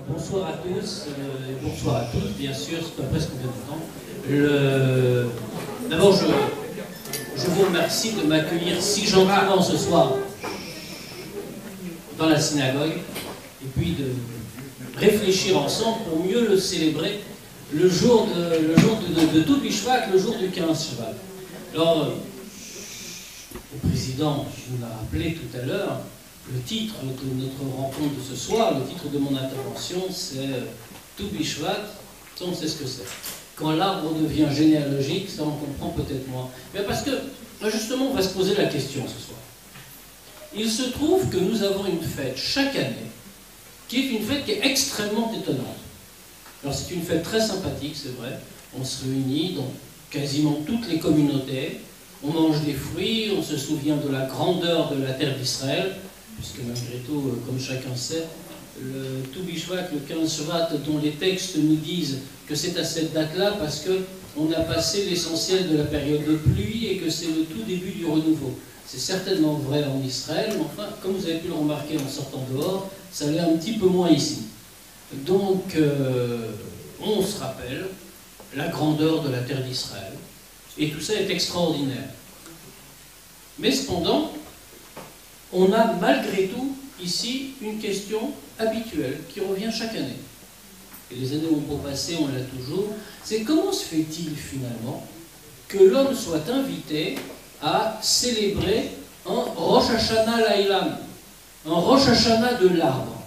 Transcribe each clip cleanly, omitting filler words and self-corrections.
Bonsoir à tous, bonsoir à toutes, bien sûr, c'est pas presque combien de temps. D'abord, je vous remercie de m'accueillir si gentiment ce soir dans la synagogue, et puis de réfléchir ensemble pour mieux le célébrer le jour de Tou Bishvat, le jour du 15 Shvat. Alors, le président nous l'a rappelé tout à l'heure, le titre de notre rencontre de ce soir, le titre de mon intervention, c'est Tou Bishvat, ça on sait ce que c'est. Quand l'arbre devient généalogique, ça on comprend peut-être moins. Mais parce que, justement, on va se poser la question ce soir. Il se trouve que nous avons une fête chaque année, qui est une fête qui est extrêmement étonnante. Alors c'est une fête très sympathique, c'est vrai. On se réunit dans quasiment toutes les communautés, on mange des fruits, on se souvient de la grandeur de la terre d'Israël, puisque malgré tout, comme chacun sait, le Tou Bishvat, le 15 Shvat, dont les textes nous disent que c'est à cette date-là parce qu'on a passé l'essentiel de la période de pluie et que c'est le tout début du renouveau. C'est certainement vrai en Israël, mais enfin, comme vous avez pu le remarquer en sortant dehors, ça l'est un petit peu moins ici. Donc, on se rappelle la grandeur de la terre d'Israël, et tout ça est extraordinaire. Mais cependant, on a malgré tout ici une question habituelle qui revient chaque année. Et les années où on peut passer, on l'a toujours. C'est comment se fait-il finalement que l'homme soit invité à célébrer un Rosh Hashanah Laïlam, un Rosh Hashanah de l'arbre?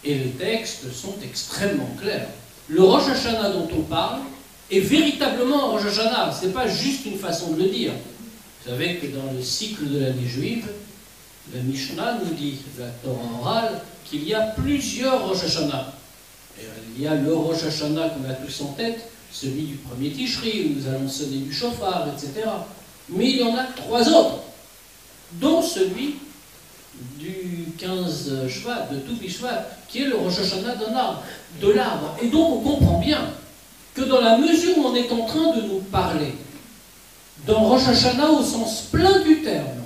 Et les textes sont extrêmement clairs. Le Rosh Hashanah dont on parle est véritablement un Rosh Hashanah. Ce n'est pas juste une façon de le dire. Vous savez que dans le cycle de l'année juive, la Mishnah nous dit, la Torah orale, qu'il y a plusieurs Rosh Hashanah. Et il y a le Rosh Hashanah qu'on a tous en tête, celui du premier Tishri, où nous allons sonner du chauffard, etc. Mais il y en a 3 autres, dont celui du 15 Shvat, de Tou Bishvat, qui est le Rosh Hashanah de l'arbre. Et donc on comprend bien que dans la mesure où on est en train de nous parler d'un Rosh Hashanah au sens plein du terme,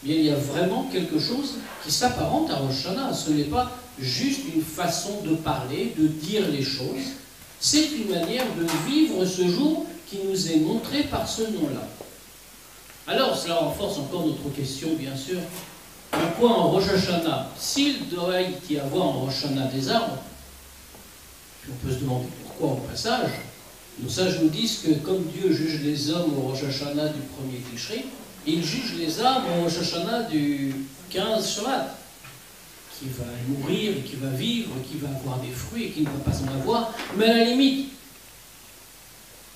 bien, il y a vraiment quelque chose qui s'apparente à Rosh Hashanah. Ce n'est pas juste une façon de parler, de dire les choses. C'est une manière de vivre ce jour qui nous est montré par ce nom-là. Alors, cela renforce encore notre question, bien sûr. Pourquoi en Rosh Hashanah, s'il doit y avoir en Rosh Hashanah des arbres, puis on peut se demander pourquoi au passage, nos sages nous disent que comme Dieu juge les hommes au Rosh Hashanah du premier Tishri, il juge les arbres au Rosh Hashanah du 15 Shvat, qui va mourir, et qui va vivre, qui va avoir des fruits et qui ne va pas en avoir. Mais à la limite,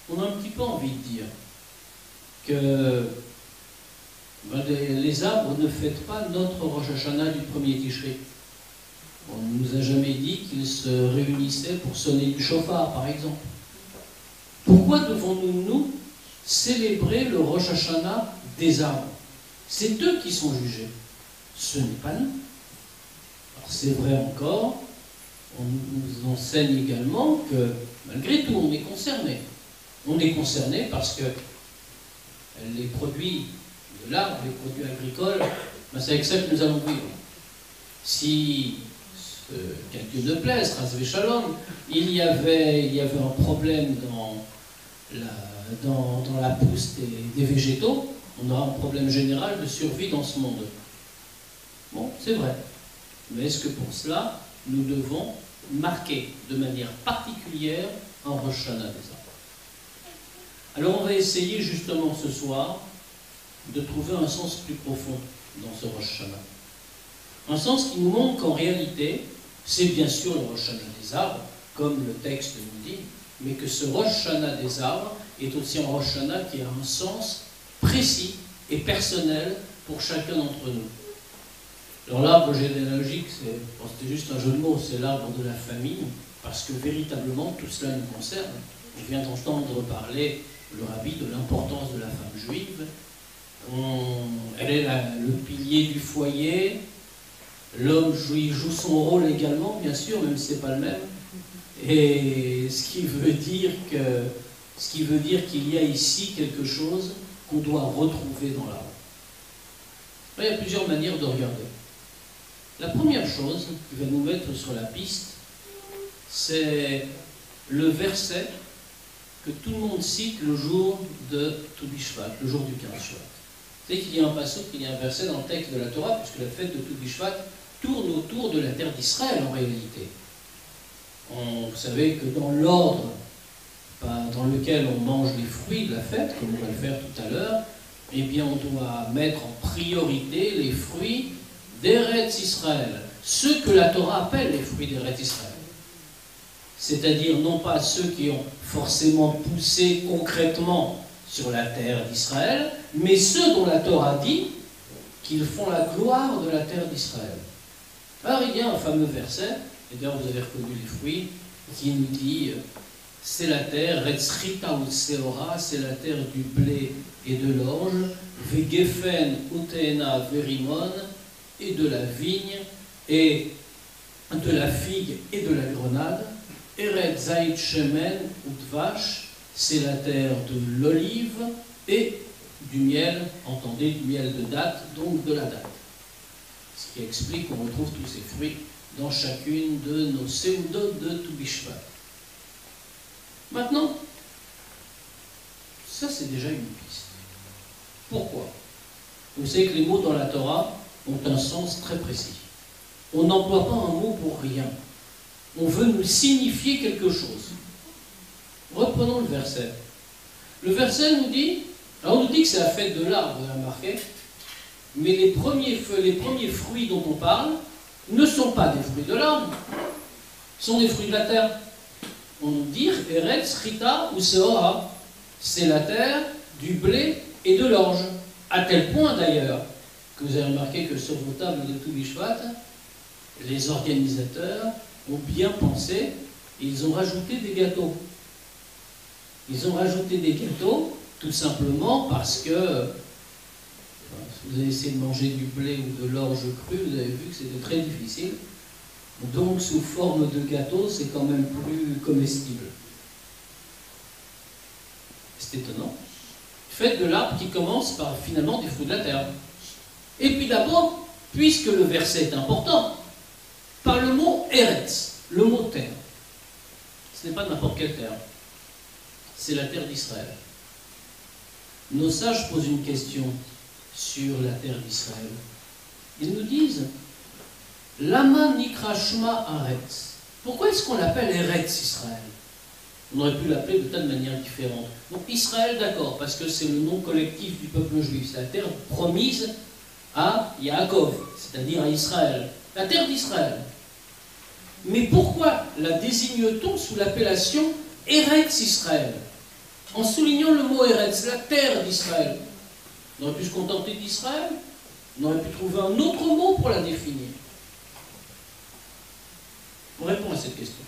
on a un petit peu envie de dire que les arbres ne fêtent pas notre Rosh Hashanah du premier Tishri. On ne nous a jamais dit qu'ils se réunissaient pour sonner du chauffard, par exemple. Pourquoi devons-nous, nous, célébrer le Rosh Hashanah des arbres? C'est eux qui sont jugés. Ce n'est pas nous. Alors c'est vrai encore, on nous enseigne également que, malgré tout, on est concerné. On est concerné parce que les produits de l'arbre, les produits agricoles, ben c'est avec ça que nous allons vivre. Si, qu'à Dieu ne plaise, Ras Shalom, il y avait un problème dans la pousse des végétaux, on aura un problème général de survie dans ce monde. Bon, c'est vrai. Mais est-ce que pour cela, nous devons marquer de manière particulière un Rosh Hashanah des arbres? Alors on va essayer justement ce soir de trouver un sens plus profond dans ce Rosh Hashanah. Un sens qui nous montre qu'en réalité, c'est bien sûr le Rosh Hashanah des arbres, comme le texte nous dit, mais que ce Rosh Hashanah des arbres est aussi un Rosh Hashanah qui a un sens précis et personnel pour chacun d'entre nous. Alors l'arbre généalogique, c'était juste un jeu de mots, c'est l'arbre de la famille, parce que véritablement tout cela nous concerne. On vient d'entendre parler, le rabbi, de l'importance de la femme juive. Elle est le pilier du foyer. L'homme joue son rôle également, bien sûr, même si ce n'est pas le même. Et ce qui veut dire qu'il y a ici quelque chose qu'on doit retrouver dans l'arbre. Il y a plusieurs manières de regarder. La première chose qui va nous mettre sur la piste, c'est le verset que tout le monde cite le jour de Toubishvat, Bishvat, le jour du 15 Shvat. Vous savez qu'il y a un passage, qu'il y a un verset dans le texte de la Torah, puisque la fête de Toubishvat Bishvat tourne autour de la terre d'Israël en réalité. Vous savez que dans l'ordre dans lequel on mange les fruits de la fête, comme on va le faire tout à l'heure, eh bien on doit mettre en priorité les fruits d'Eretz Israël, ceux que la Torah appelle les fruits d'Eretz Israël. C'est-à-dire non pas ceux qui ont forcément poussé concrètement sur la terre d'Israël, mais ceux dont la Torah dit qu'ils font la gloire de la terre d'Israël. Alors il y a un fameux verset, et d'ailleurs vous avez reconnu les fruits, qui nous dit c'est la terre, Retzrita ou Seora, c'est la terre du blé et de l'orge, Vegefen Uteena Verimon, et de la vigne, et de la figue et de la grenade, Eretz Zait Shemen Utvash, c'est la terre de l'olive et du miel, entendez, du miel de date, donc de la date. Ce qui explique qu'on retrouve tous ces fruits dans chacune de nos seudot de Toubishvat. Maintenant, ça c'est déjà une piste. Pourquoi? Vous savez que les mots dans la Torah ont un sens très précis. On n'emploie pas un mot pour rien. On veut nous signifier quelque chose. Reprenons le verset. Le verset nous dit, alors on nous dit que c'est la fête de l'arbre, vous avez remarqué, mais les premiers fruits dont on parle ne sont pas des fruits de l'arbre, sont des fruits de la terre. On nous dit Eretz, Rita ou Seora, c'est la terre du blé et de l'orge. À tel point d'ailleurs que vous avez remarqué que sur vos tables de Toubishvat Bishvat, les organisateurs ont bien pensé et ils ont rajouté des gâteaux. Ils ont rajouté des gâteaux tout simplement parce que si vous avez essayé de manger du blé ou de l'orge cru, vous avez vu que c'était très difficile. Donc sous forme de gâteau, c'est quand même plus comestible. C'est étonnant. Faites de l'arbre qui commence par finalement des fruits de la terre. Et puis d'abord, puisque le verset est important, par le mot Eretz, le mot terre. Ce n'est pas n'importe quelle terre. C'est la terre d'Israël. Nos sages posent une question sur la terre d'Israël. Ils nous disent Lama Nikra Shma Aretz. Pourquoi est-ce qu'on l'appelle Eretz Israël? On aurait pu l'appeler de tas de manières différentes. Donc Israël, d'accord, parce que c'est le nom collectif du peuple juif. C'est la terre promise à Yaakov, c'est-à-dire à Israël. La terre d'Israël. Mais pourquoi la désigne-t-on sous l'appellation Eretz Israël? En soulignant le mot Eretz, la terre d'Israël. On aurait pu se contenter d'Israël, on aurait pu trouver un autre mot pour la définir. On répond à cette question.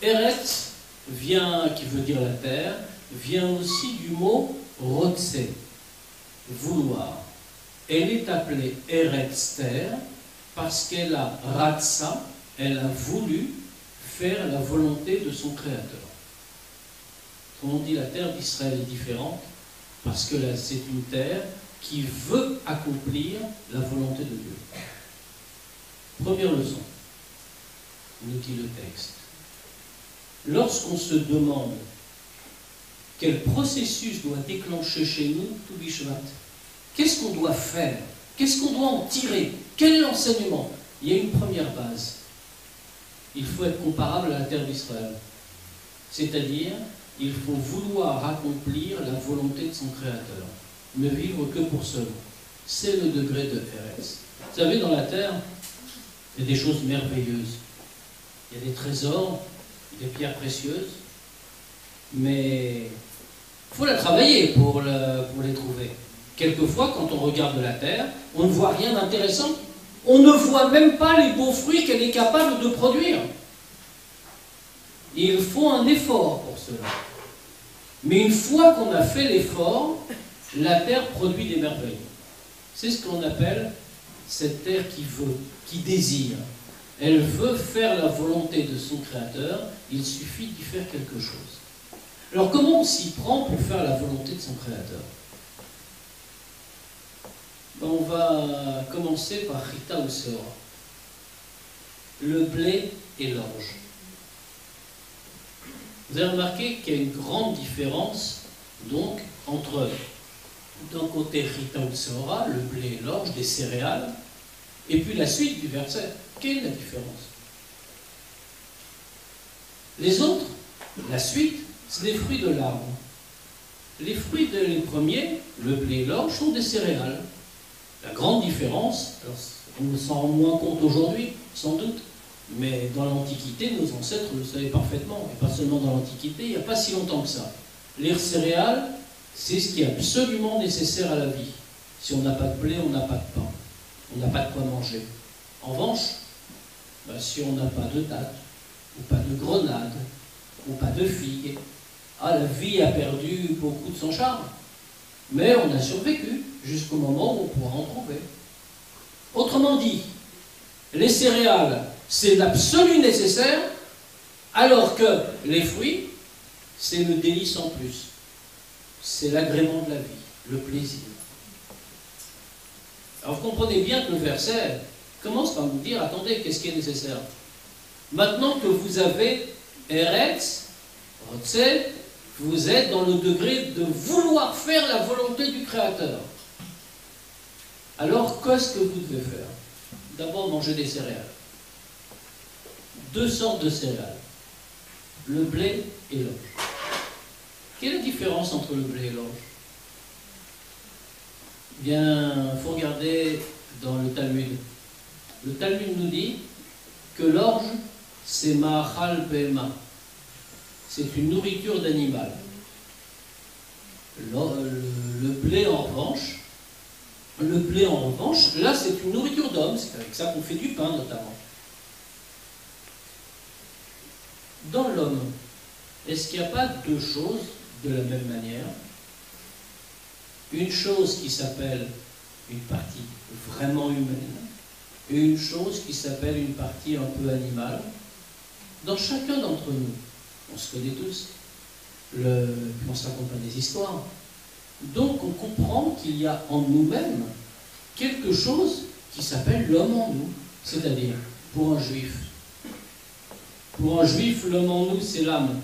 Eretz, qui veut dire la terre, vient aussi du mot rotse, vouloir. Elle est appelée Eretz terre parce qu'elle a ratsa, elle a voulu faire la volonté de son Créateur. Comme on dit, la terre d'Israël est différente parce que c'est une terre qui veut accomplir la volonté de Dieu. Première leçon, nous dit le texte. Lorsqu'on se demande quel processus doit déclencher chez nous Toubishvat Bishvat, qu'est-ce qu'on doit faire? Qu'est-ce qu'on doit en tirer? Quel est l'enseignement? Il y a une première base. Il faut être comparable à la terre d'Israël. C'est-à-dire, il faut vouloir accomplir la volonté de son Créateur. Ne vivre que pour cela. C'est le degré de Eretz. Vous savez, dans la terre, il y a des choses merveilleuses. Il y a des trésors, des pierres précieuses, mais il faut la travailler pour les trouver. Quelquefois, quand on regarde la terre, on ne voit rien d'intéressant. On ne voit même pas les beaux fruits qu'elle est capable de produire. Il faut un effort pour cela. Mais une fois qu'on a fait l'effort, la terre produit des merveilles. C'est ce qu'on appelle cette terre qui veut, qui désire. Elle veut faire la volonté de son Créateur, il suffit d'y faire quelque chose. Alors comment on s'y prend pour faire la volonté de son Créateur? On va commencer par Rita ou Seora. Le blé et l'orge. Vous avez remarqué qu'il y a une grande différence donc entre d'un côté Rita ou Seora, le blé et l'orge, des céréales, et puis la suite du verset. Quelle est la différence? Les autres, la suite, c'est des fruits de l'arbre. Les fruits les premiers, le blé et l'orge, sont des céréales. La grande différence, alors on s'en rend moins compte aujourd'hui, sans doute, mais dans l'Antiquité, nos ancêtres le savaient parfaitement, et pas seulement dans l'Antiquité, il n'y a pas si longtemps que ça. Les céréales, c'est ce qui est absolument nécessaire à la vie. Si on n'a pas de blé, on n'a pas de pain, on n'a pas de quoi manger. En revanche, si on n'a pas de dattes, ou pas de grenades, ou pas de figues, la vie a perdu beaucoup de son charme. Mais on a survécu jusqu'au moment où on pourra en trouver. Autrement dit, les céréales, c'est l'absolu nécessaire, alors que les fruits, c'est le délice en plus. C'est l'agrément de la vie, le plaisir. Alors vous comprenez bien que le verset commence par nous dire, attendez, qu'est-ce qui est nécessaire? Maintenant que vous avez Eretz, Rotzel, vous êtes dans le degré de vouloir faire la volonté du Créateur. Alors, qu'est-ce que vous devez faire? D'abord, manger des céréales. Deux sortes de céréales. Le blé et l'orge. Quelle est la différence entre le blé et l'orge? Bien, il faut regarder dans le Talmud. Le Talmud nous dit que l'orge, c'est Ma'achal Behema. C'est une nourriture d'animal. Le blé en revanche, là c'est une nourriture d'homme, c'est avec ça qu'on fait du pain notamment. Dans l'homme, est-ce qu'il n'y a pas deux choses de la même manière? Une chose qui s'appelle une partie vraiment humaine, et une chose qui s'appelle une partie un peu animale. Dans chacun d'entre nous, on se connaît tous, on se raconte pas des histoires. Donc on comprend qu'il y a en nous-mêmes quelque chose qui s'appelle l'homme en nous. C'est-à-dire, pour un juif, l'homme en nous, c'est l'âme.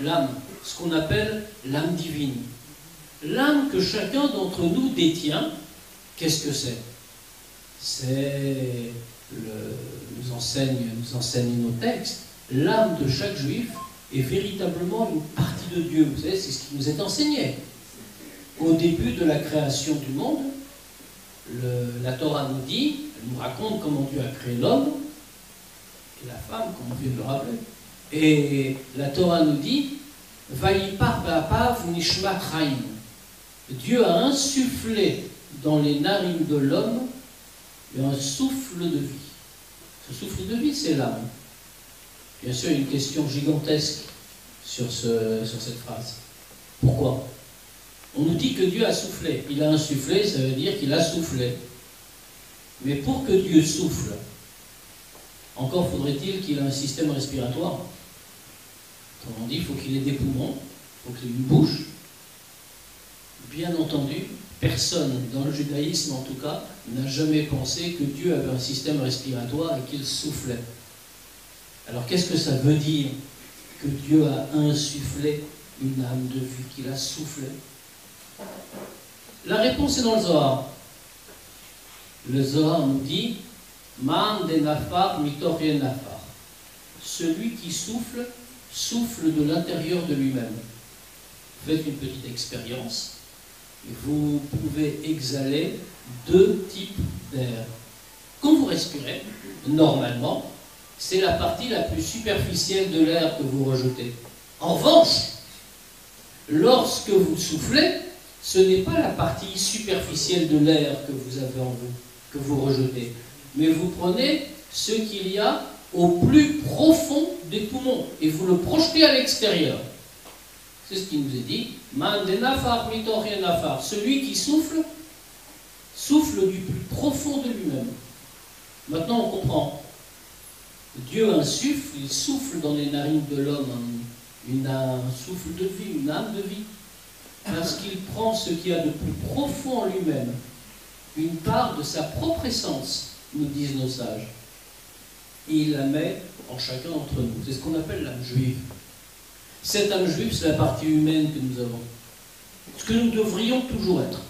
L'âme, ce qu'on appelle l'âme divine. L'âme que chacun d'entre nous détient, qu'est-ce que c'est? Nous enseignent nos textes. L'âme de chaque juif est véritablement une partie de Dieu. Vous savez, c'est ce qui nous est enseigné. Au début de la création du monde, la Torah nous dit, elle nous raconte comment Dieu a créé l'homme et la femme, comme on vient de le rappeler. Et la Torah nous dit, Vayipar ba'apav nishmat chaim. Dieu a insufflé dans les narines de l'homme un souffle de vie. Ce souffle de vie, c'est l'âme. Bien sûr, il y a une question gigantesque sur cette phrase. Pourquoi? On nous dit que Dieu a soufflé. Il a insufflé, ça veut dire qu'il a soufflé. Mais pour que Dieu souffle, encore faudrait-il qu'il ait un système respiratoire. Autrement dit, il faut qu'il ait des poumons, il faut qu'il ait une bouche. Bien entendu, personne, dans le judaïsme en tout cas, n'a jamais pensé que Dieu avait un système respiratoire et qu'il soufflait. Alors qu'est-ce que ça veut dire que Dieu a insufflé une âme de vie, qu'il a soufflé? La réponse est dans le Zohar. Le Zohar nous dit Man de nafar mitor yen nafar. Celui qui souffle, souffle de l'intérieur de lui-même. Faites une petite expérience. Vous pouvez exhaler deux types d'air. Quand vous respirez, normalement, c'est la partie la plus superficielle de l'air que vous rejetez. En revanche, lorsque vous soufflez, ce n'est pas la partie superficielle de l'air que vous avez en vous, que vous rejetez, mais vous prenez ce qu'il y a au plus profond des poumons et vous le projetez à l'extérieur. C'est ce qui nous est dit. Man de nafar mitor yen nafar. Celui qui souffle, souffle du plus profond de lui-même. Maintenant on comprend. Dieu insuffle, il souffle dans les narines de l'homme un souffle de vie, une âme de vie. Parce qu'il prend ce qu'il y a de plus profond en lui-même une part de sa propre essence, nous disent nos sages. Et il la met en chacun d'entre nous. C'est ce qu'on appelle l'âme juive. Cette âme juive, c'est la partie humaine que nous avons. Ce que nous devrions toujours être.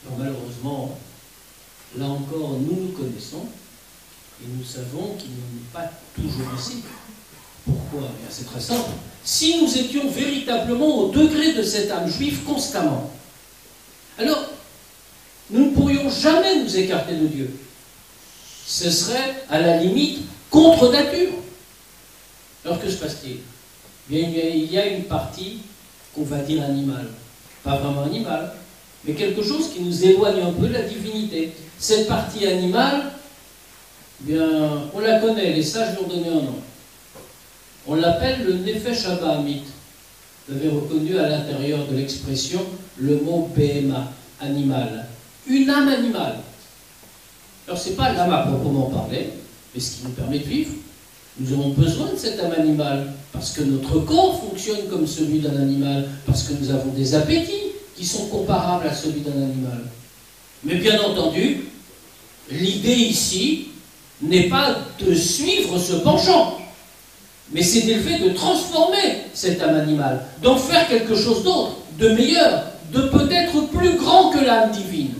Alors malheureusement, là encore, nous nous connaissons et nous savons qu'il n'en est pas toujours ainsi. Pourquoi? Eh bien, c'est très simple. Si nous étions véritablement au degré de cette âme juive constamment, alors nous ne pourrions jamais nous écarter de Dieu. Ce serait, à la limite, contre nature. Alors que se passe-t-il? Bien, il y a une partie qu'on va dire animale. Pas vraiment animale, mais quelque chose qui nous éloigne un peu de la divinité. Cette partie animale, bien, on la connaît, les sages lui ont donné un nom. On l'appelle le Nefesh Abahamit. Vous avez reconnu à l'intérieur de l'expression le mot Behema, animal. Une âme animale. Alors, ce n'est pas l'âme à proprement parler, mais ce qui nous permet de vivre. Nous avons besoin de cette âme animale, parce que notre corps fonctionne comme celui d'un animal, parce que nous avons des appétits qui sont comparables à celui d'un animal. Mais bien entendu, l'idée ici n'est pas de suivre ce penchant, mais c'est d'élever, de transformer cette âme animale, d'en faire quelque chose d'autre, de meilleur, de peut-être plus grand que l'âme divine.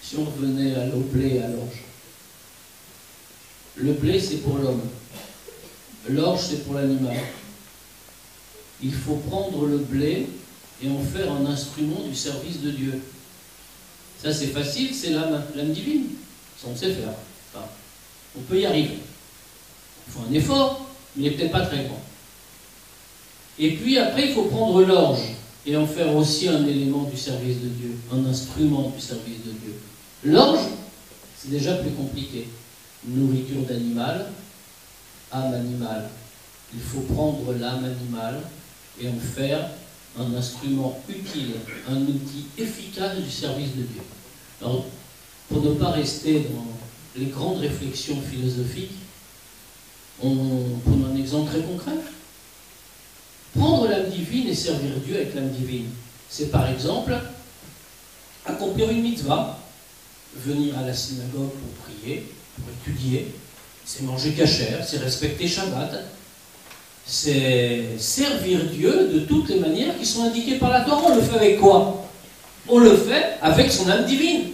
Si on revenait au blé et à l'orge. Le blé, c'est pour l'homme. L'orge, c'est pour l'animal. Il faut prendre le blé et en faire un instrument du service de Dieu. Ça, c'est facile, c'est l'âme divine. Ça, on sait faire. Enfin, on peut y arriver. Il faut un effort, mais il n'est peut-être pas très grand. Et puis après, il faut prendre l'orge et en faire aussi un élément du service de Dieu, un instrument du service de Dieu. L'orge, c'est déjà plus compliqué. Nourriture d'animal, âme animale. Il faut prendre l'âme animale et en faire un instrument utile, un outil efficace du service de Dieu. Alors, pour ne pas rester dans les grandes réflexions philosophiques, on prend un exemple très concret. Prendre l'âme divine et servir Dieu avec l'âme divine, c'est par exemple accomplir une mitzvah, venir à la synagogue pour prier, pour étudier, c'est manger cachère, c'est respecter Shabbat, c'est servir Dieu de toutes les manières qui sont indiquées par la Torah. On le fait avec quoi? On le fait avec son âme divine.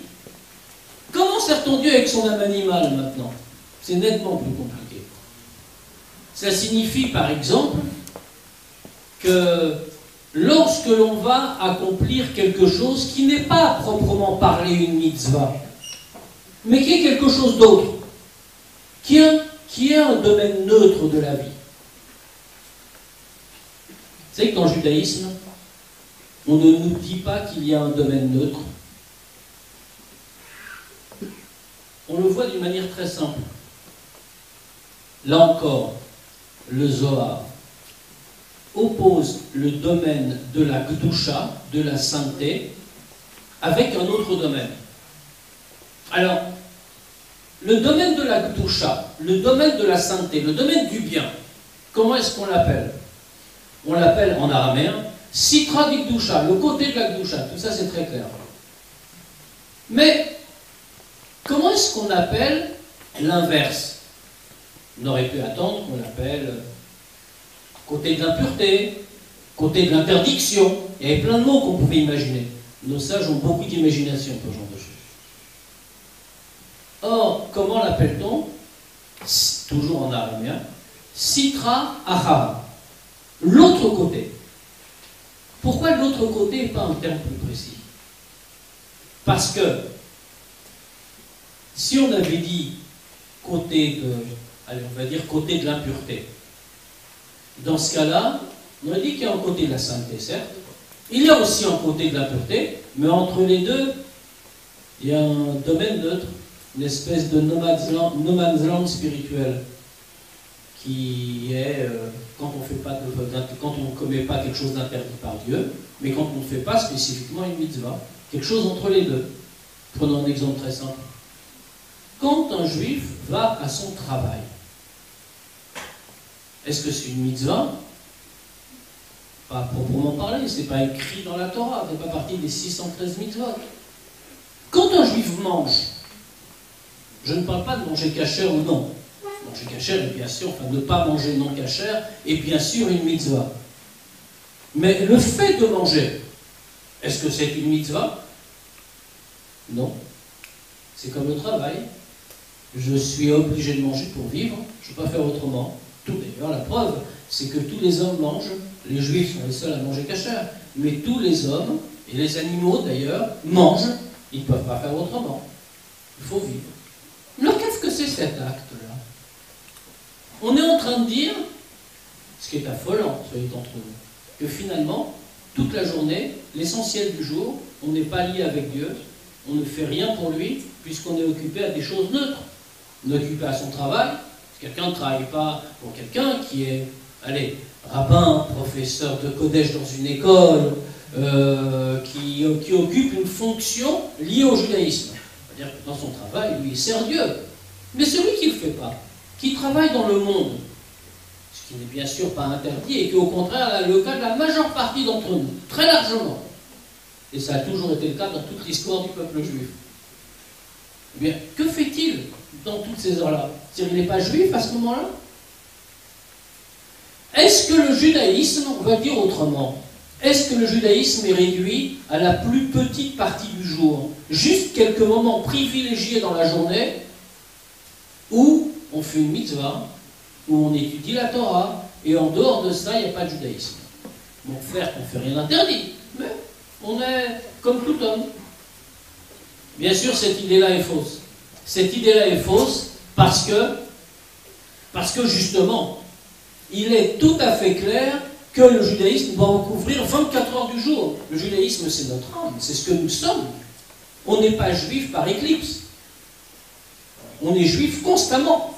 Comment sert-on Dieu avec son âme animale maintenant? C'est nettement plus compliqué. Ça signifie par exemple que lorsque l'on va accomplir quelque chose qui n'est pas à proprement parler une mitzvah, mais qui est quelque chose d'autre, qui est un domaine neutre de la vie. Vous savez que dans le judaïsme, on ne nous dit pas qu'il y a un domaine neutre. On le voit d'une manière très simple. Là encore, le Zohar oppose le domaine de la Gdusha, de la sainteté, avec un autre domaine. Alors, le domaine de la Gdusha, le domaine de la sainteté, le domaine du bien, comment est-ce qu'on l'appelle? On l'appelle en araméen Sitra di Gdusha, le côté de la Gdusha, tout ça c'est très clair. Mais, comment est-ce qu'on appelle l'inverse? On aurait pu attendre qu'on l'appelle côté de l'impureté, côté de l'interdiction. Il y avait plein de mots qu'on pouvait imaginer. Nos sages ont beaucoup d'imagination pour ce genre de choses. Or, comment l'appelle-t-on? Toujours en araméen, Sitra Ahara, l'autre côté. Pourquoi l'autre côté et pas un terme plus précis? Parce que si on avait dit côté de, allez, on va dire côté de l'impureté, dans ce cas-là, on a dit qu'il y a un côté de la sainteté, certes, il y a aussi un côté de l'impureté, mais entre les deux, il y a un domaine neutre, une espèce de no man's land spirituel, qui est quand on ne commet pas quelque chose d'interdit par Dieu, mais quand on ne fait pas spécifiquement une mitzvah, quelque chose entre les deux. Prenons un exemple très simple. Quand un juif va à son travail, est-ce que c'est une mitzvah Pas proprement parler, c'est pas écrit dans la Torah, ça fait pas partie des 613 mitzvot. Quand un juif mange, je ne parle pas de manger cachère ou non. Manger cachère est bien sûr, enfin ne pas manger non cachère est bien sûr une mitzvah. Mais le fait de manger, est-ce que c'est une mitzvah? Non. C'est comme le travail. Je suis obligé de manger pour vivre, je ne peux pas faire autrement. Tout d'ailleurs, la preuve, c'est que tous les hommes mangent, les juifs sont les seuls à manger cachère, mais tous les hommes, et les animaux d'ailleurs, mangent, ils ne peuvent pas faire autrement. Il faut vivre. Alors qu'est-ce que c'est cet acte-là? On est en train de dire, ce qui est affolant, soyez entre nous, que finalement, toute la journée, l'essentiel du jour, on n'est pas lié avec Dieu, on ne fait rien pour lui, puisqu'on est occupé à des choses neutres. On est occupé à son travail. Quelqu'un ne travaille pas pour quelqu'un qui est, allez, rabbin, professeur de Kodesh dans une école, qui occupe une fonction liée au judaïsme. C'est-à-dire que dans son travail, lui, il sert Dieu. Mais celui qui ne le fait pas, qui travaille dans le monde, ce qui n'est bien sûr pas interdit, et qui au contraire est le cas de la majeure partie d'entre nous, très largement, et ça a toujours été le cas dans toute l'histoire du peuple juif. Eh bien, que fait-il dans toutes ces heures-là? C'est-à-dire qu'il n'est pas juif à ce moment-là? Est-ce que le judaïsme, on va dire autrement, est-ce que le judaïsme est réduit à la plus petite partie du jour? Juste quelques moments privilégiés dans la journée où on fait une mitzvah, où on étudie la Torah, et en dehors de ça, il n'y a pas de judaïsme. Mon frère, on ne fait rien d'interdit, mais on est comme tout homme. Bien sûr, cette idée-là est fausse. Cette idée-là est fausse parce que justement, il est tout à fait clair que le judaïsme doit recouvrir 24 heures du jour. Le judaïsme, c'est notre âme, c'est ce que nous sommes. On n'est pas juif par éclipse. On est juif constamment.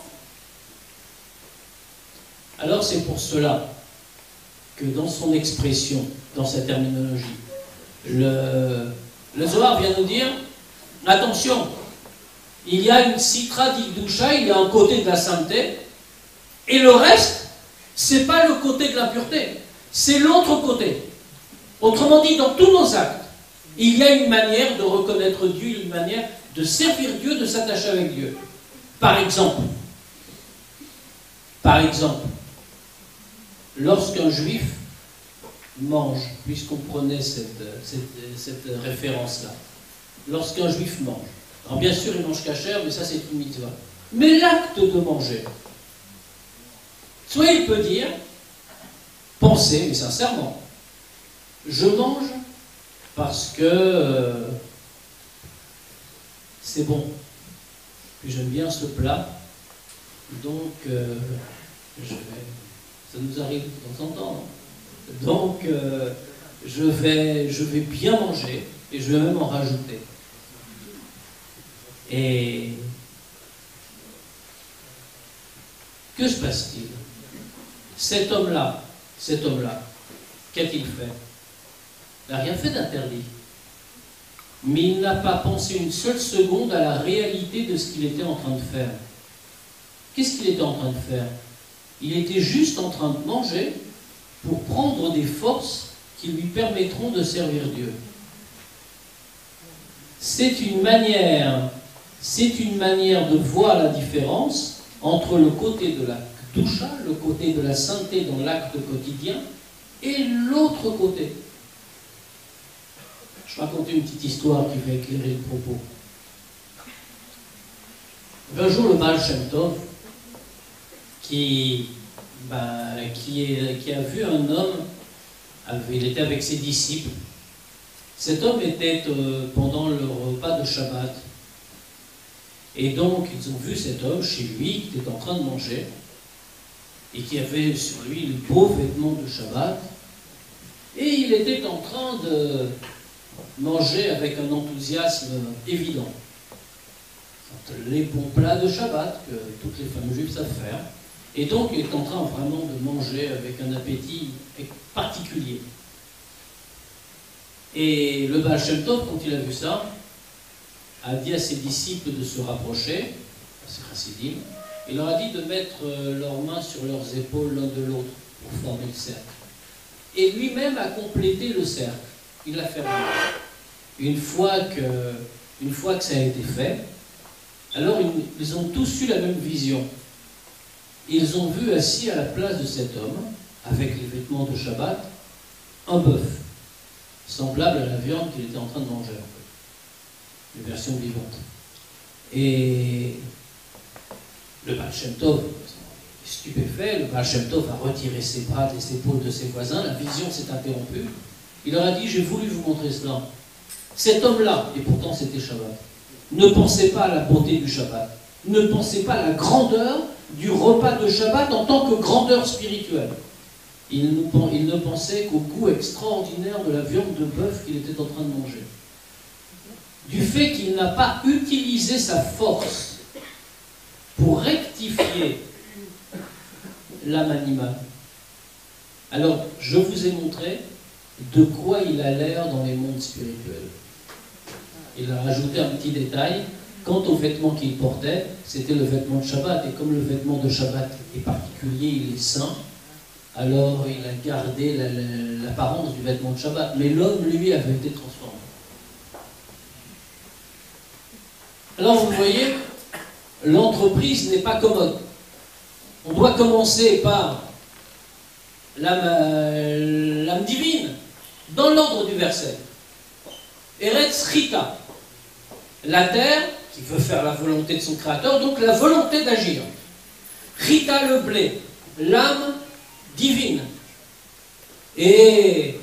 Alors c'est pour cela que dans son expression, dans sa terminologie, le Zohar vient nous dire, attention, il y a une citra d'Ikdusha, il y a un côté de la sainteté, et le reste, c'est pas le côté de l'impureté, c'est l'autre côté. Autrement dit, dans tous nos actes, il y a une manière de reconnaître Dieu, une manière de servir Dieu, de s'attacher avec Dieu. Par exemple, lorsqu'un juif mange, puisqu'on prenait cette référence-là, lorsqu'un juif mange, alors bien sûr il mange cachère, mais ça c'est une mitzvah, mais l'acte de manger, soit il peut dire, penser, mais sincèrement, je mange parce que c'est bon, puis j'aime bien ce plat, donc ça nous arrive de temps en temps, hein. Donc je vais bien manger et je vais même en rajouter. Et que se passe-t-il? Cet homme-là, qu'a-t-il fait? Il n'a rien fait d'interdit. Mais il n'a pas pensé une seule seconde à la réalité de ce qu'il était en train de faire. Qu'est-ce qu'il était en train de faire? Il était juste en train de manger pour prendre des forces qui lui permettront de servir Dieu. C'est une manière de voir la différence entre le côté de la Kedusha, le côté de la sainteté dans l'acte quotidien, et l'autre côté. Je vais raconter une petite histoire qui va éclairer le propos. Un jour, le Baal Shem Tov, qui a vu un homme, il était avec ses disciples. Cet homme était pendant le repas de Shabbat. Et donc, ils ont vu cet homme chez lui, qui était en train de manger, et qui avait sur lui le beau vêtement de Shabbat. Et il était en train de manger avec un enthousiasme évident. Les bons plats de Shabbat, que toutes les femmes juives savent faire. Et donc, il est en train vraiment de manger avec un appétit particulier. Et le Baal Shem Tov, quand il a vu ça, a dit à ses disciples de se rapprocher, à ses chassidim, il leur a dit de mettre leurs mains sur leurs épaules l'un de l'autre pour former le cercle. et lui-même a complété le cercle. Il l'a fermé. Une fois que ça a été fait, alors ils ont tous eu la même vision. Ils ont vu assis à la place de cet homme, avec les vêtements de Shabbat, un bœuf, semblable à la viande qu'il était en train de manger, en fait. Une version vivante. Et le Baal Shem Tov est stupéfait, le Baal Shem Tov a retiré ses bras des épaules de ses voisins, la vision s'est interrompue. Il leur a dit, j'ai voulu vous montrer cela. Cet homme-là, et pourtant c'était Shabbat, ne pensez pas à la beauté du Shabbat, ne pensez pas à la grandeur du repas de Shabbat en tant que grandeur spirituelle. Il ne pensait qu'au goût extraordinaire de la viande de bœuf qu'il était en train de manger. Du fait qu'il n'a pas utilisé sa force pour rectifier l'âme animale. Alors, je vous ai montré de quoi il a l'air dans les mondes spirituels. Il a rajouté un petit détail. Quant au vêtement qu'il portait, c'était le vêtement de Shabbat. Et comme le vêtement de Shabbat est particulier, il est saint, alors il a gardé l'apparence du vêtement de Shabbat. Mais l'homme, lui, avait été transformé. Alors vous voyez, l'entreprise n'est pas commode. On doit commencer par l'âme divine, dans l'ordre du verset. Eretz Chita, la terre qui veut faire la volonté de son créateur, donc la volonté d'agir. Chita, le blé, l'âme divine. Et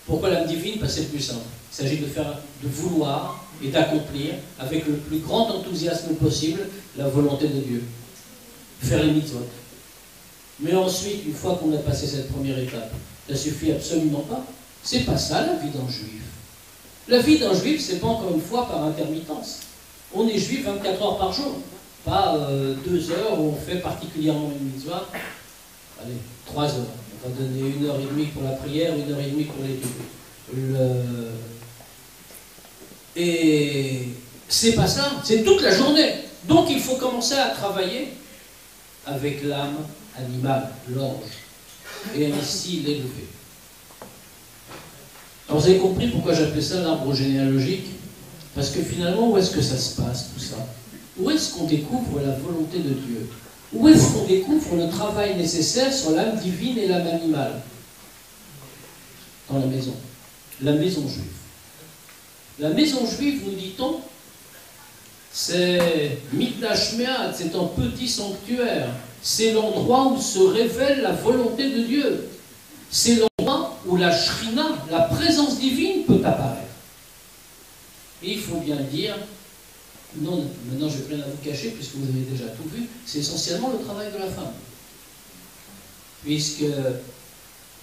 pourquoi l'âme divine? Parce que c'est plus simple. Il s'agit de vouloir et d'accomplir avec le plus grand enthousiasme possible la volonté de Dieu. Faire les mitzvot. Mais ensuite, une fois qu'on a passé cette première étape, ça suffit absolument pas. C'est pas ça la vie d'un juif. La vie d'un juif, c'est pas encore une fois par intermittence. On est juif 24 heures par jour. Pas 2 heures où on fait particulièrement une mitzvah. Allez, 3 heures. On va donner 1h30 pour la prière, 1h30 pour l'étude. Et c'est pas ça, c'est toute la journée. Donc il faut commencer à travailler avec l'âme animale, l'ange, et ainsi l'élever. Alors vous avez compris pourquoi j'appelais ça l'arbre généalogique? Parce que finalement, où est-ce que ça se passe tout ça? Où est-ce qu'on découvre la volonté de Dieu? Où est-ce qu'on découvre le travail nécessaire sur l'âme divine et l'âme animale? Dans la maison juive. La maison juive, nous dit-on, c'est Mikdash Me'at, c'est un petit sanctuaire. C'est l'endroit où se révèle la volonté de Dieu. C'est l'endroit où la Shrina, la présence divine, peut apparaître. Et il faut bien dire, non, maintenant je vais rien à vous cacher, puisque vous avez déjà tout vu, c'est essentiellement le travail de la femme. Puisque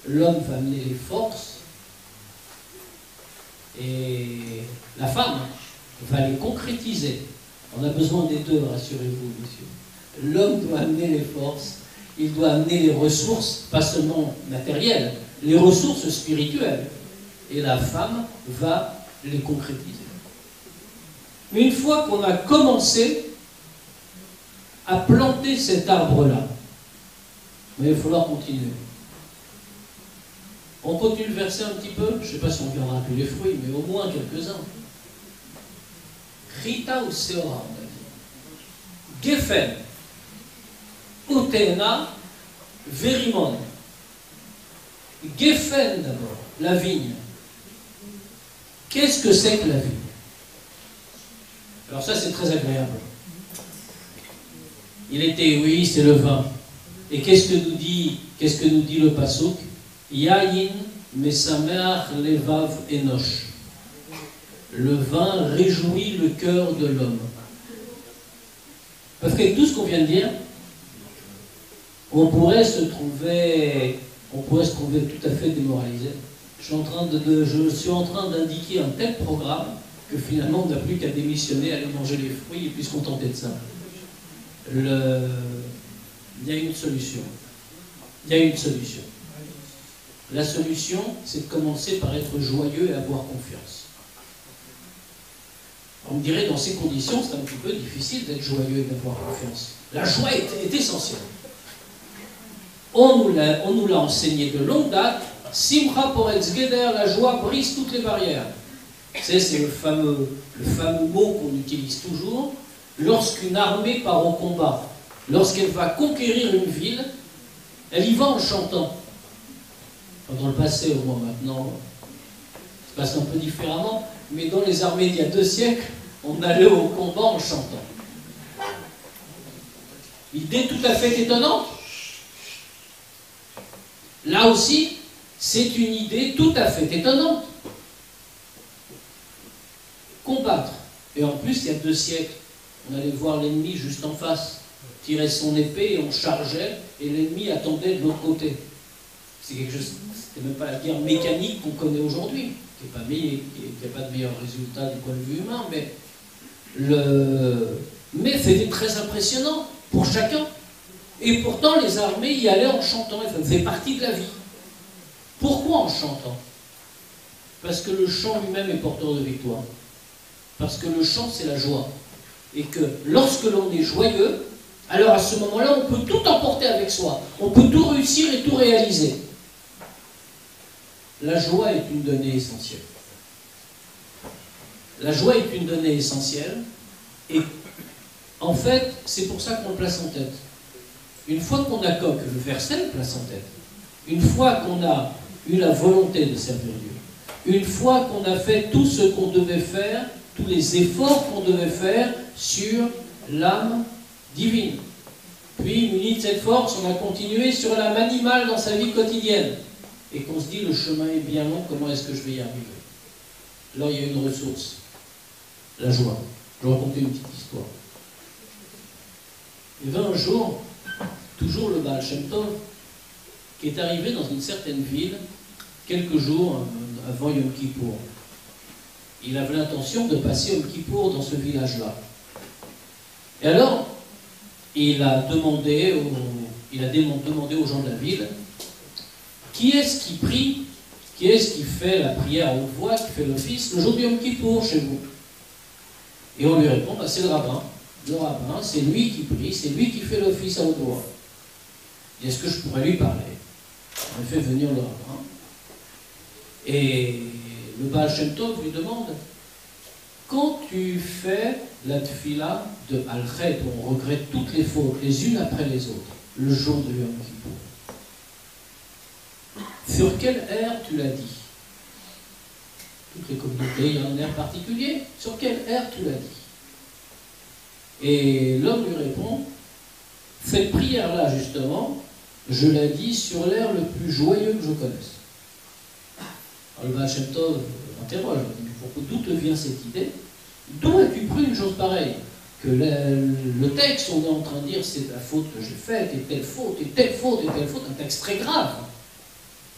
l'homme va amener les forces, et la femme va les concrétiser. On a besoin des deux, rassurez-vous, monsieur. L'homme doit amener les forces, il doit amener les ressources, pas seulement matérielles, les ressources spirituelles. Et la femme va les concrétiser. Mais une fois qu'on a commencé à planter cet arbre-là, mais il va falloir continuer. On continue le verset un petit peu, je ne sais pas si on verra tous les fruits, mais au moins quelques-uns. Chita ou Seora, on a dit. Geffen, Utena, Verimon. Geffen d'abord, la vigne. Qu'est-ce que c'est que la vigne? Alors ça c'est très agréable. Il était, oui, c'est le vin. Et qu'est-ce que nous dit le pasuk? Yayin mesameach levav enosh. Le vin réjouit le cœur de l'homme. Parce qu'avec tout ce qu'on vient de dire, on pourrait se trouver tout à fait démoralisé. Je suis en train d'indiquer un tel programme que finalement on n'a plus qu'à démissionner, aller manger les fruits et puis se contenter de ça. Il y a une solution. La solution, c'est de commencer par être joyeux et avoir confiance. On me dirait, dans ces conditions, c'est un petit peu difficile d'être joyeux et d'avoir confiance. La joie est essentielle. On nous l'a enseigné de longue date, Simcha poretz geder, la joie brise toutes les barrières. C'est le fameux mot qu'on utilise toujours. Lorsqu'une armée part au combat, lorsqu'elle va conquérir une ville, elle y va en chantant. Dans le passé, au moins maintenant, ça se passe un peu différemment, mais dans les armées d'il y a 2 siècles, on allait au combat en chantant. Idée tout à fait étonnante. Là aussi, c'est une idée tout à fait étonnante. Combattre. Et en plus, il y a 2 siècles, on allait voir l'ennemi juste en face, tirait son épée et on chargeait, et l'ennemi attendait de l'autre côté. C'est quelque chose, c'était même pas la guerre mécanique qu'on connaît aujourd'hui, qui n'a pas de meilleur résultat du point de vue humain, mais c'était très impressionnant pour chacun. Et pourtant, les armées y allaient en chantant, ça faisait partie de la vie. Pourquoi en chantant? Parce que le chant lui-même est porteur de victoire. Parce que le chant, c'est la joie. Et que lorsque l'on est joyeux, alors à ce moment-là, on peut tout emporter avec soi. On peut tout réussir et tout réaliser. La joie est une donnée essentielle. La joie est une donnée essentielle. Et en fait, c'est pour ça qu'on le place en tête. Une fois qu'on a coque, le verset le place en tête. Une fois qu'on a eu la volonté de servir Dieu. Une fois qu'on a fait tout ce qu'on devait faire, tous les efforts qu'on devait faire sur l'âme divine. Puis, muni de cette force, on a continué sur l'âme animale dans sa vie quotidienne. Et qu'on se dit, le chemin est bien long, comment est-ce que je vais y arriver? Là, il y a une ressource. La joie. Je vais raconter une petite histoire. Il y avait un jour, toujours le Baal Shem Tov, qui est arrivé dans une certaine ville, quelques jours avant Yom Kippour. Il avait l'intention de passer Yom Kippour dans ce village-là. Et alors, il a demandé aux gens de la ville, qui est-ce qui prie, qui est-ce qui fait la prière à haute voix, qui fait l'office le jour du Yom Kippour chez vous? Et on lui répond, c'est le rabbin. Le rabbin, c'est lui qui prie, c'est lui qui fait l'office à haute voix. Est-ce que je pourrais lui parler? On fait venir le rabbin. Et le Baal Shem Tov lui demande, quand tu fais la tfila de Al-Chet, où on regrette toutes les fautes, les unes après les autres, le jour de Yom Kippour, sur quel air tu l'as dit? Toutes les communautés, il y a un air particulier. Sur quel air tu l'as dit? Et l'homme lui répond, cette prière-là, justement, je l'ai dit sur l'air le plus joyeux que je connaisse. Alors le Baal Shem Tov interroge, d'où te vient cette idée? D'où as-tu pris une chose pareille? Que le texte, on est en train de dire, c'est la faute que j'ai faite, et telle faute, et telle faute, et telle faute, un texte très grave.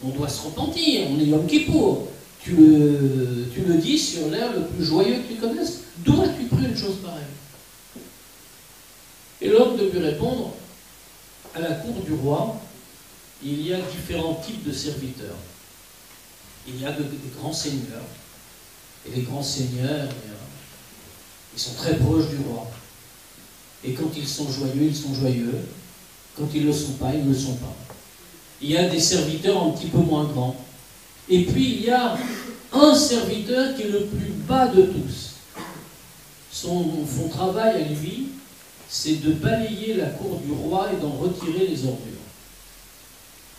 On doit se repentir, on est Yom Kippour. Tu le dis sur l'air le plus joyeux que tu connaisses. D'où as-tu pris une chose pareille? Et l'homme de lui répondre, à la cour du roi, il y a différents types de serviteurs. Il y a des grands seigneurs. Et les grands seigneurs, ils sont très proches du roi. Et quand ils sont joyeux, ils sont joyeux. Quand ils ne le sont pas, ils ne le sont pas. Il y a des serviteurs un petit peu moins grands. Et puis il y a un serviteur qui est le plus bas de tous. Son travail à lui, c'est de balayer la cour du roi et d'en retirer les ordures.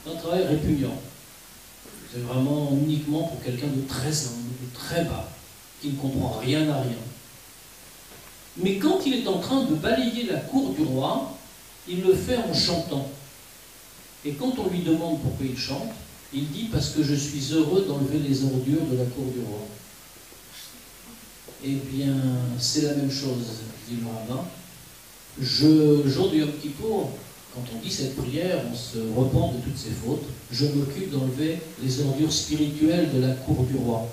C'est un travail répugnant. C'est vraiment uniquement pour quelqu'un de très humble, de très bas, qui ne comprend rien à rien. Mais quand il est en train de balayer la cour du roi, il le fait en chantant. Et quand on lui demande pourquoi il chante, il dit « parce que je suis heureux d'enlever les ordures de la cour du roi ». Eh bien, c'est la même chose, dit le rabbin. Le jour du Yom Kippour, quand on dit cette prière, on se repent de toutes ses fautes. Je m'occupe d'enlever les ordures spirituelles de la cour du roi.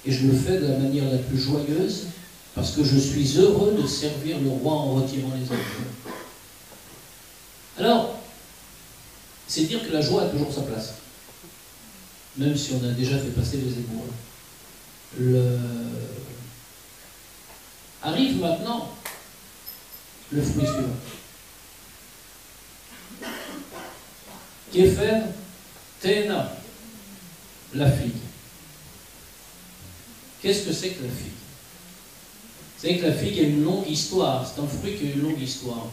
Et je le fais de la manière la plus joyeuse, parce que je suis heureux de servir le roi en retirant les ordures. Alors, c'est dire que la joie a toujours sa place. Même si on a déjà fait passer les éboueurs. Arrive maintenant le fruit suivant. Kefer Tena. la figue. Qu'est-ce que c'est que la figue? Vous savez que la figue a une longue histoire, c'est un fruit qui a une longue histoire.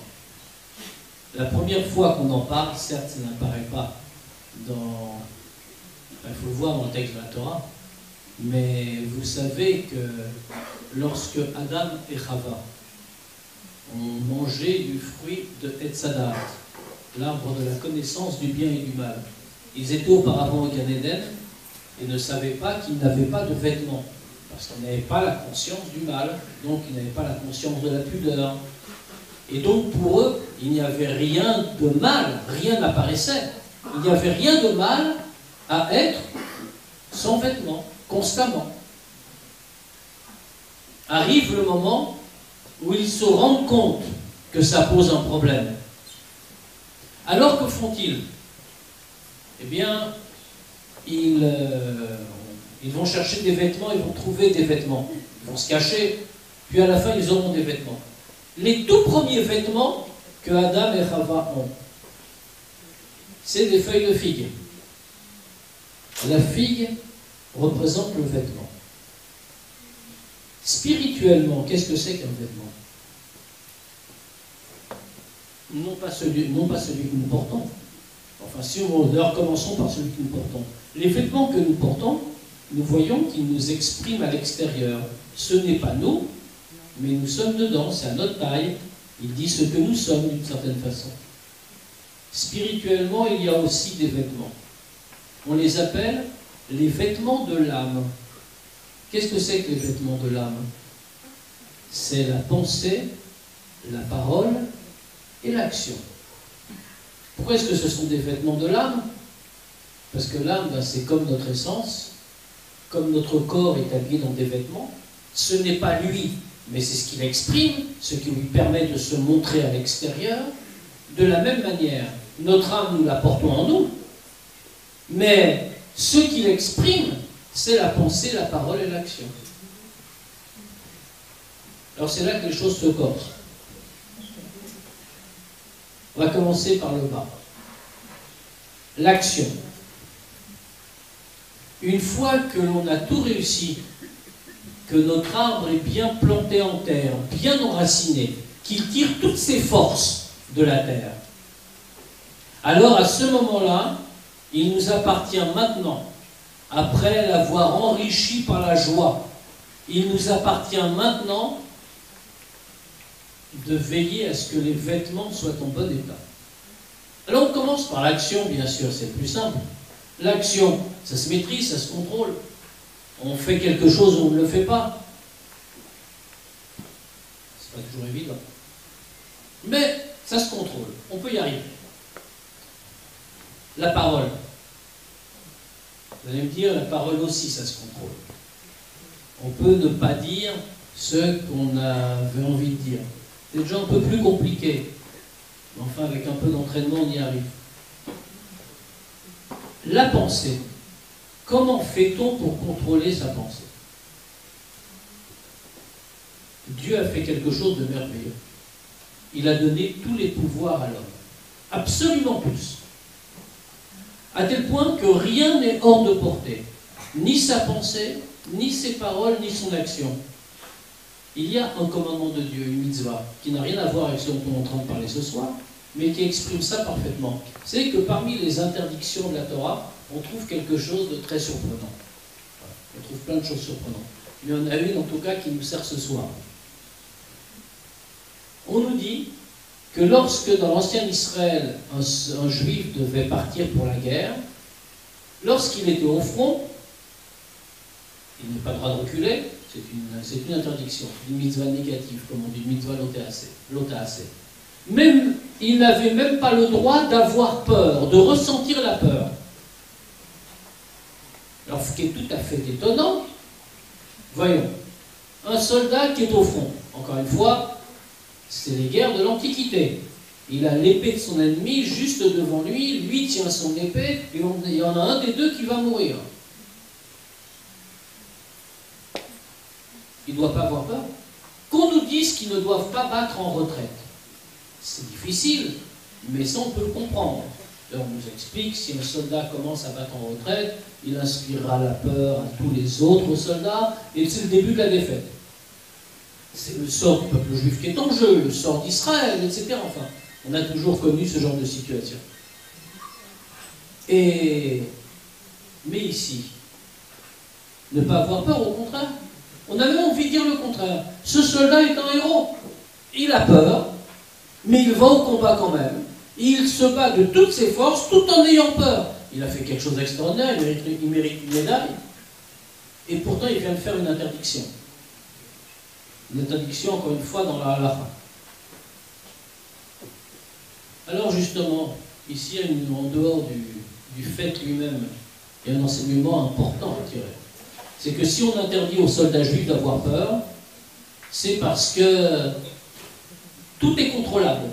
La première fois qu'on en parle, certes, ça n'apparaît pas dans... il faut le voir dans le texte de la Torah, mais vous savez que lorsque Adam et Chava ont mangé du fruit de Etz Hadat, l'arbre de la connaissance du bien et du mal, ils étaient auparavant au Gan Eden et ne savaient pas qu'ils n'avaient pas de vêtements, parce qu'ils n'avaient pas la conscience du mal, donc ils n'avaient pas la conscience de la pudeur. Et donc pour eux, il n'y avait rien de mal, rien n'apparaissait. Il n'y avait rien de mal à être sans vêtements, constamment. Arrive le moment où ils se rendent compte que ça pose un problème. Alors que font-ils? Eh bien, ils vont chercher des vêtements, ils vont trouver des vêtements. Ils vont se cacher, puis à la fin, ils auront des vêtements. Les tout premiers vêtements que Adam et Chava ont, c'est des feuilles de figue. La figue représente le vêtement. Spirituellement, qu'est-ce que c'est qu'un vêtement? Non pas celui que nous portons. Enfin, si on d'ailleurs, commençons par celui que nous portons. Les vêtements que nous portons, nous voyons qu'ils nous expriment à l'extérieur. Ce n'est pas nous, mais nous sommes dedans, c'est à notre taille. Il dit ce que nous sommes d'une certaine façon. Spirituellement, il y a aussi des vêtements. On les appelle les vêtements de l'âme. Qu'est-ce que c'est que les vêtements de l'âme? C'est la pensée, la parole et l'action. Pourquoi est-ce que ce sont des vêtements de l'âme? Parce que l'âme, c'est comme notre essence, comme notre corps est habillé dans des vêtements. Ce n'est pas lui, mais c'est ce qu'il exprime, ce qui lui permet de se montrer à l'extérieur. De la même manière, notre âme, nous la portons en nous, mais ce qu'il exprime, c'est la pensée, la parole et l'action. Alors c'est là que les choses se corsent. On va commencer par le bas. L'action. Une fois que l'on a tout réussi, que notre arbre est bien planté en terre, bien enraciné, qu'il tire toutes ses forces de la terre, alors à ce moment-là, il nous appartient maintenant, après l'avoir enrichi par la joie, il nous appartient maintenant de veiller à ce que les vêtements soient en bon état. Alors on commence par l'action, bien sûr, c'est le plus simple. L'action, ça se maîtrise, ça se contrôle. On fait quelque chose ou on ne le fait pas. C'est pas toujours évident. Mais ça se contrôle, on peut y arriver. La parole. Vous allez me dire, la parole aussi, ça se contrôle. On peut ne pas dire ce qu'on avait envie de dire. C'est déjà un peu plus compliqué. Mais enfin, avec un peu d'entraînement, on y arrive. La pensée. Comment fait-on pour contrôler sa pensée? Dieu a fait quelque chose de merveilleux. Il a donné tous les pouvoirs à l'homme. Absolument tous. À tel point que rien n'est hors de portée. Ni sa pensée, ni ses paroles, ni son action. Il y a un commandement de Dieu, une mitzvah, qui n'a rien à voir avec ce dont on est en train de parler ce soir, mais qui exprime ça parfaitement. C'est que parmi les interdictions de la Torah, on trouve quelque chose de très surprenant. On trouve plein de choses surprenantes. Il y en a une en tout cas qui nous sert ce soir. On nous dit que lorsque dans l'ancien Israël, un juif devait partir pour la guerre, lorsqu'il était au front, il n'a pas le droit de reculer, c'est une interdiction, une mitzvah négative, comme on dit, une mitzvah lotaasé. Même, il n'avait même pas le droit d'avoir peur, de ressentir la peur. Alors, ce qui est tout à fait étonnant, voyons, un soldat qui est au front, encore une fois, c'est les guerres de l'Antiquité. Il a l'épée de son ennemi juste devant lui, lui tient son épée, et il y en a un des deux qui va mourir. Il ne doit pas avoir peur. Qu'on nous dise qu'ils ne doivent pas battre en retraite. C'est difficile, mais ça on peut le comprendre. Là, on nous explique, si un soldat commence à battre en retraite, il inspirera la peur à tous les autres soldats, et c'est le début de la défaite. C'est le sort du peuple juif qui est en jeu, le sort d'Israël, etc. Enfin, on a toujours connu ce genre de situation. Mais ici, ne pas avoir peur, au contraire. On a même envie de dire le contraire. Ce soldat est un héros. Il a peur, mais il va au combat quand même. Il se bat de toutes ses forces tout en ayant peur. Il a fait quelque chose d'extraordinaire, il mérite une médaille. Et pourtant, il vient de faire une interdiction. Une interdiction, encore une fois, dans la halakha. Alors justement, ici, en dehors du fait lui-même, il y a un enseignement important à tirer. C'est que si on interdit aux soldats juifs d'avoir peur, c'est parce que tout est contrôlable.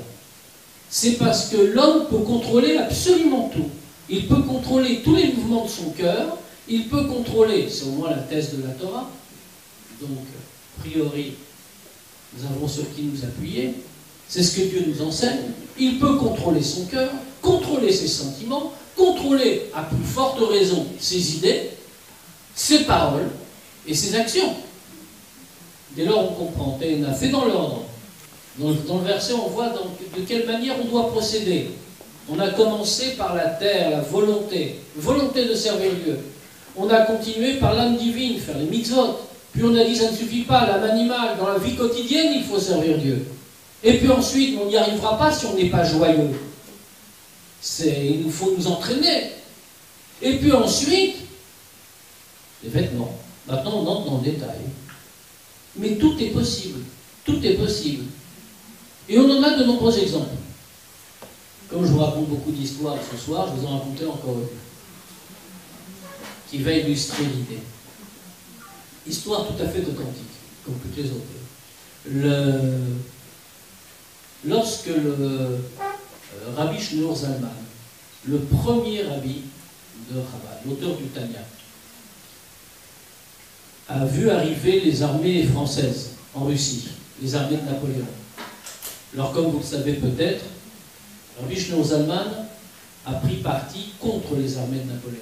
C'est parce que l'homme peut contrôler absolument tout. Il peut contrôler tous les mouvements de son cœur, il peut contrôler, c'est au moins la thèse de la Torah, donc a priori, nous avons sur qui nous appuyer, c'est ce que Dieu nous enseigne, il peut contrôler son cœur, contrôler ses sentiments, contrôler à plus forte raison ses idées, ses paroles et ses actions. Dès lors, on comprend, Théna, fait dans l'ordre. Dans le verset, on voit de quelle manière on doit procéder. On a commencé par la terre, la volonté de servir Dieu. On a continué par l'âme divine, faire les mitzvot. Puis on a dit, ça ne suffit pas, l'âme animale, dans la vie quotidienne, il faut servir Dieu. Et puis ensuite, on n'y arrivera pas si on n'est pas joyeux. Il nous faut nous entraîner. Et puis ensuite, les vêtements. Maintenant, on entre dans le détail. Mais tout est possible. Tout est possible. Et on en a de nombreux exemples. Comme je vous raconte beaucoup d'histoires ce soir, je vous en raconter encore une qui va illustrer l'idée. Histoire tout à fait authentique, comme toutes les autres. Lorsque le Rabbi Shneur Zalman, le premier rabbi de Chabad, l'auteur du Tanya, a vu arriver les armées françaises en Russie, les armées de Napoléon. Alors, comme vous le savez peut-être, Rabbi Shneur Zalman a pris parti contre les armées de Napoléon,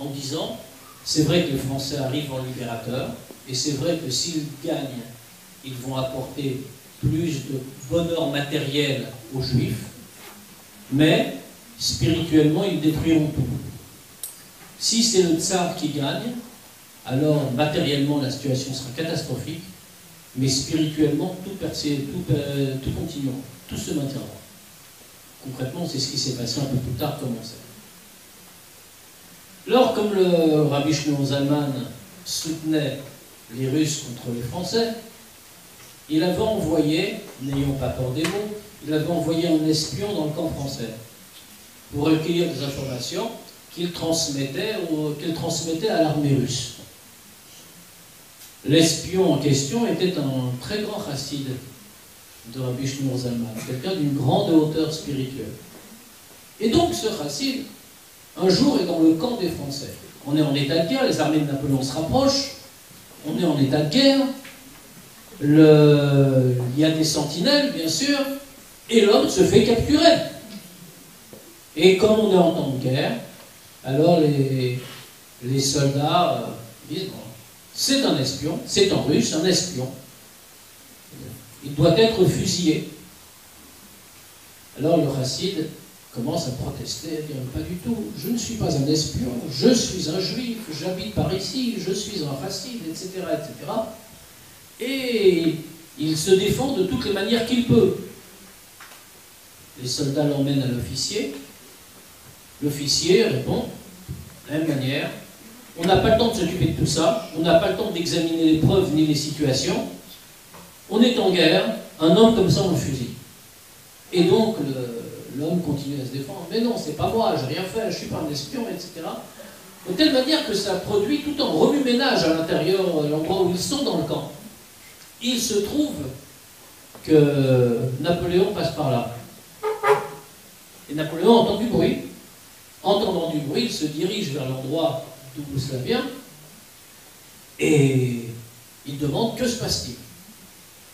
en disant, c'est vrai que les Français arrivent en libérateurs, et c'est vrai que s'ils gagnent, ils vont apporter plus de bonheur matériel aux Juifs, mais spirituellement, ils détruiront tout. Si c'est le tsar qui gagne, alors matériellement, la situation sera catastrophique, mais spirituellement, tout continuera, tout se maintiendra. Concrètement, c'est ce qui s'est passé un peu plus tard, comme on sait. Alors, comme le Rabbi Shneur Zalman soutenait les Russes contre les Français, il avait envoyé, n'ayons pas peur des mots, il avait envoyé un espion dans le camp français pour recueillir des informations qu'il transmettait à l'armée russe. L'espion en question était un très grand chassid de Rabbi Shneur Zalman, quelqu'un d'une grande hauteur spirituelle. Et donc ce chassid, un jour, est dans le camp des Français. On est en état de guerre, les armées de Napoléon se rapprochent, on est en état de guerre, il y a des sentinelles, bien sûr, et l'homme se fait capturer. Et comme on est en temps de guerre, alors les soldats disent, bon, c'est un espion, c'est un russe, un espion. Il doit être fusillé. Alors le chassid commence à protester, à dire, pas du tout, je ne suis pas un espion, je suis un juif, j'habite par ici, je suis un chassid, etc., etc. Et il se défend de toutes les manières qu'il peut. Les soldats l'emmènent à l'officier. L'officier répond, de la même manière, on n'a pas le temps de s'occuper de tout ça, on n'a pas le temps d'examiner les preuves ni les situations, on est en guerre, un homme comme ça on le fusille. Et donc l'homme continue à se défendre, mais non, c'est pas moi, j'ai rien fait, je suis pas un espion, etc. De telle manière que ça produit tout un remue-ménage à l'intérieur, l'endroit où ils sont dans le camp. Il se trouve que Napoléon passe par là. Et Napoléon entend du bruit. Entendant du bruit, il se dirige vers l'endroit d'où cela vient et il demande que se passe-t-il.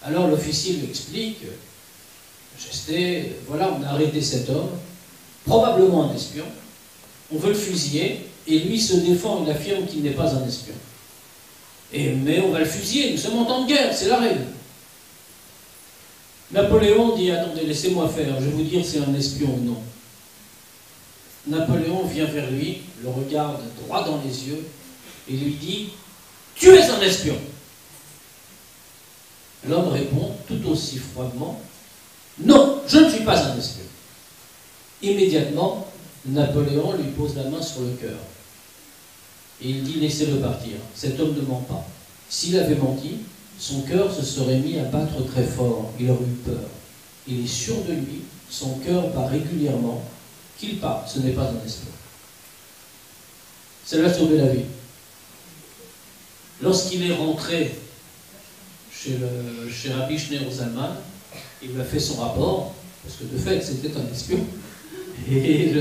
Alors l'officier lui explique, Majesté, voilà, on a arrêté cet homme probablement un espion. On veut le fusiller, et lui se défend, il affirme qu'il n'est pas un espion. Mais on va le fusiller, nous sommes en temps de guerre, c'est la règle. Napoléon dit, attendez, laissez-moi faire, je vais vous dire si c'est un espion ou non. Napoléon vient vers lui, le regarde droit dans les yeux, et lui dit, tu es un espion. L'homme répond tout aussi froidement, non, je ne suis pas un espion. Immédiatement, Napoléon lui pose la main sur le cœur. Et il dit, laissez-le partir. Cet homme ne ment pas. S'il avait menti, son cœur se serait mis à battre très fort. Il aurait eu peur. Il est sûr de lui, son cœur bat régulièrement. Qu'il parte, ce n'est pas un espion. Ça lui a sauvé la vie. Lorsqu'il est rentré chez Rabbi Schneur Zalman, il lui a fait son rapport, parce que de fait, c'était un espion. Et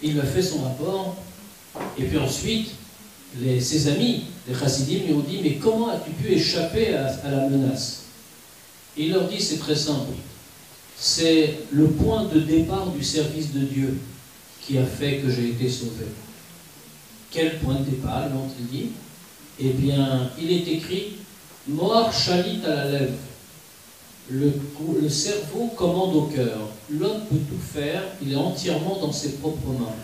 il lui a fait son rapport. Et puis ensuite, ses amis, les chassidim, lui ont dit, mais comment as-tu pu échapper à la menace? Et il leur dit, c'est très simple. C'est le point de départ du service de Dieu qui a fait que j'ai été sauvé. Quel point de départ, l'ont-ils dit? Eh bien, il est écrit, Moar Shalit à la lèvre. Le cerveau commande au cœur. L'homme peut tout faire, il est entièrement dans ses propres mains.